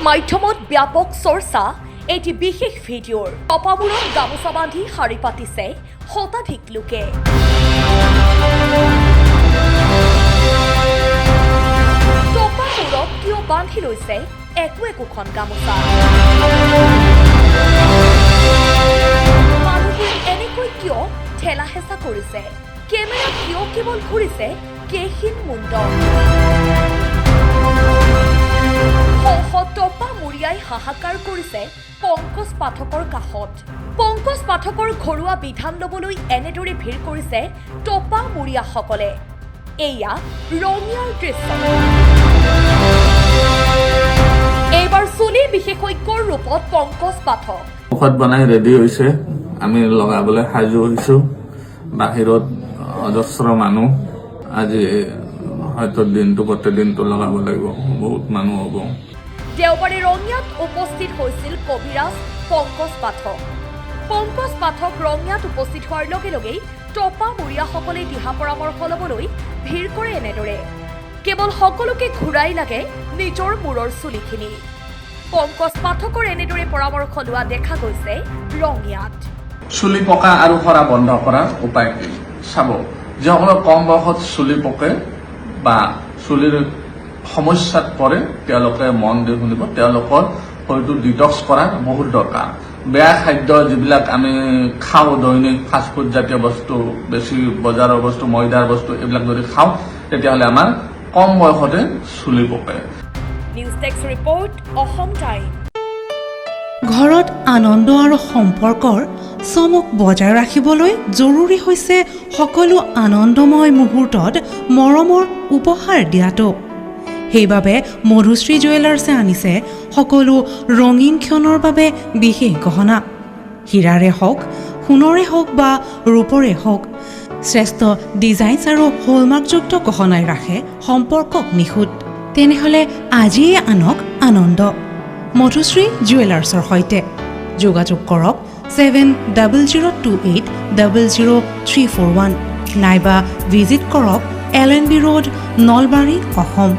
মাধ্যমত ব্যাপক চৰ্চা এটি বিশেষ ভিডিঅ'ৰ টপামূৰত গামোচা বান্ধি শাৰী পাতিছে শতাধিক লোকে। টপামূৰত কিয় বান্ধি লৈছে একোখন গামোচা? মানুহবোৰে এনেকৈ কিয় ঠেলা হেঁচা কৰিছে? কেমেৰা কিয় কেৱল ঘূৰিছে কেইখিন মুণ্ড? টপা মুৰিয়াই হাহাকাৰ কৰিছে পংকজ পাঠকৰ কাষত। পংকজ পাঠকৰ ঘৰুৱা বিধান ল'বলৈ এনেদৰে ভিৰ কৰিছে টপা মুৰিয়াসকলে। এয়া ৰঙিয়াৰ দৃশ্য। এইবাৰ চুলি বিশেষজ্ঞৰ ৰূপত পংকজ পাঠক মুখত বনাই ৰেডি হৈছে, আমি লগাবলৈ সাজু হৈছো। বাহিৰত অজস্ৰ মানুহ, আজি হয়তো গোটেই দিনটো লগাব লাগিব, বহুত মানুহ হ'ব। দেওবাৰে ৰঙিয়াত উপস্থিত হৈছিল কবিৰাজ পংকজ পাঠক। পংকজ পাঠক ৰঙিয়াত উপস্থিত হোৱাৰ লগে লগেই টপা মুৰিয়াসকলে দিহা পৰামৰ্শ ল'বলৈ ভিৰ কৰে এনেদৰে। কেৱল সকলোকে ঘূৰাই লাগে নিজৰ মূৰৰ চুলিখিনি। পংকজ পাঠকৰ এনেদৰে পৰামৰ্শ লোৱা দেখা গৈছে ৰঙিয়াত। চুলি পকা আৰু সৰা বন্ধ কৰাৰ উপায় কি চাব। যিসকলৰ কম বয়সত চুলি পকে বা চুলিৰ সমস্যাত পৰে তেওঁলোকে মন দি শুনিব। তেওঁলোকৰ শৰীৰটো ডিটক্স কৰাৰ বহুত দৰকাৰ। বেয়া খাদ্য যিবিলাক আমি খাওঁ, দৈনিক ফাষ্টফুড জাতীয় বস্তু, বেছি বজাৰৰ বস্তু, ময়দাৰ বস্তু, এইবিলাক যদি খাওঁ তেতিয়াহ'লে আমাৰ কম বয়সতে চুলি পকে। News desk report, Assam time. ঘৰত আনন্দ আৰু সম্পৰ্কৰ চমক বজাই ৰাখিবলৈ জৰুৰী হৈছে সকলো আনন্দময় মুহূৰ্তত মৰমৰ উপহাৰ দিয়াটো। সেইবাবে মধুশ্ৰী জুৱেলাৰ্ছে আনিছে সকলো ৰঙীন ক্ষণৰ বাবে বিশেষ গহনা। হীৰাৰে হওক, সোণৰে হওক বা ৰূপৰে হওক, শ্ৰেষ্ঠ ডিজাইনছ আৰু হলমাৰ্কযুক্ত গহনাই ৰাখে সম্পৰ্কক নিখুঁত। তেনেহ'লে আজিয়ে আনক আনন্দ মধুশ্ৰী জুৱেলাৰ্ছৰ সৈতে। যোগাযোগ কৰক 7002800341 নাইবা ভিজিট কৰক LNB ৰোড, নলবাৰী, অসম।